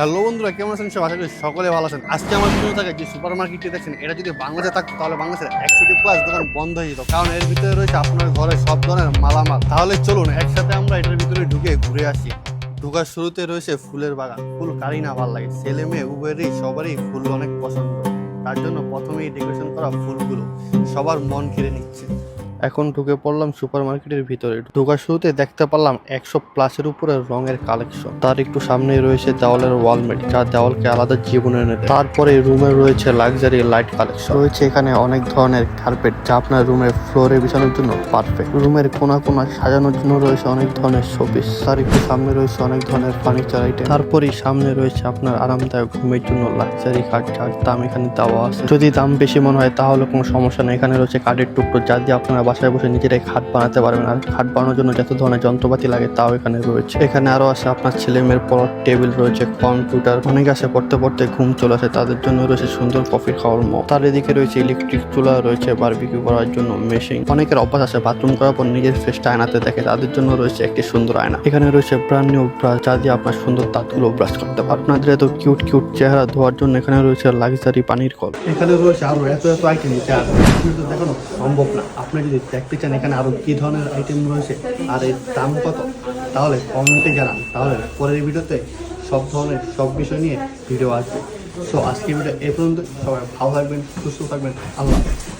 Hello বন্ধুরা, কেমন আছেন সব? আশা করি সকলে ভালো আছেন। আজকে আমার ভিডিও থাকে যে সুপার মার্কেটটি দেখছেন, এটা যদি বাংলাদেশে থাকতো তাহলে বাংলাদেশের 100+ দোকান বন্ধ হয়ে যেত, কারণ এর ভিতরে রয়েছে আপনার ঘরে সব ধরনের মালামাল। তাহলে চলুন একসাথে আমরা এটার ভিতরে ঢুকে ঘুরে আসি। ঢোকার শুরুতে রয়েছে ফুলের বাগান। ফুল কারই না ভালো লাগে, ছেলে মেয়ে উভয়েরই সবারই ফুল অনেক পছন্দ। তার জন্য প্রথমেই ডেকোরেশন করা ফুলগুলো সবার মন কেড়ে নিচ্ছে। এখন ঢুকে পড়লাম সুপার মার্কেটের ভিতরে। ঢোকার শুরুতে দেখতে পারলাম 100+-এর উপরে রঙের কালেকশন। তার একটু সামনে রয়েছে দেওয়ালের ওয়ালমেট, যা দেওয়ালকে আলাদা জীবন এনে দেয়। তারপরে রুমে রয়েছে লাক্সারি লাইট কালেকশন। রয়েছে এখানে অনেক ধরনের কার্পেট, যা আপনার রুমের ফ্লোরে বিছানোর জন্য পারফেক্ট। রুমের কোনা কোনা সাজানোর জন্য রয়েছে অনেক ধরনের শোপিস। তার একটু সামনে রয়েছে অনেক ধরনের ফার্নিচার আইটেম। তারপরেই সামনে রয়েছে আপনার আরামদায়ক ঘুমের জন্য লাক্সারি খাট, যার দাম এখানে দেওয়া আছে। যদি দাম বেশি মনে হয় তাহলে কোনো সমস্যা নেই, এখানে রয়েছে কাঠের টুকরো, যা দিয়ে আপনারা বাসায় বসে নিজেরাই খাট বানাতে পারবেন। আর খাট বানানোর জন্য যত ধরনের যন্ত্রপাতি লাগে তাও এখানে রয়েছে। এখানে আরো আছে আপনার ছেলে মেয়ের পড়ার টেবিল, রয়েছে কম্পিউটার। অনেক আছে পড়তে পড়তে ঘুম চলে আসে, তাদের জন্য রয়েছে সুন্দর কফি খাওয়ার মগ। তার এদিকে রয়েছে ইলেকট্রিক চুলা, রয়েছে বারবিকিউ করার জন্য মেশিন। অনেকের অভ্যাস আছে বাথরুম করার পর নিজের ফেসটা আয়নাতে দেখে, তাদের জন্য রয়েছে একটি সুন্দর আয়না। এখানে রয়েছে ব্র্যান্ড নিউ ব্রাশ, যা দিয়ে আপনার সুন্দর দাঁতগুলো ব্রাশ করতে পারবেন। আপনাদের এত কিউট কিউট চেহারা ধোয়ার জন্য এখানে রয়েছে লাক্সারি পানির কল। এখানে রয়েছে আরো এত এত আইটেম, যা দেখানো সম্ভব না। আপনি যদি দেখতে চান এখানে আরো কি ধরনের আইটেম রয়েছে আর এর দাম কত, তাহলে কমেন্টে জানান। তাহলে পরের ভিডিওতে সব ধরনের সব বিষয় নিয়ে ভিডিও আসবে। সো আজকে ভিডিও এই পর্যন্ত। সবাই ভালো থাকবেন, সুস্থ থাকবেন। আল্লাহ হাফেজ।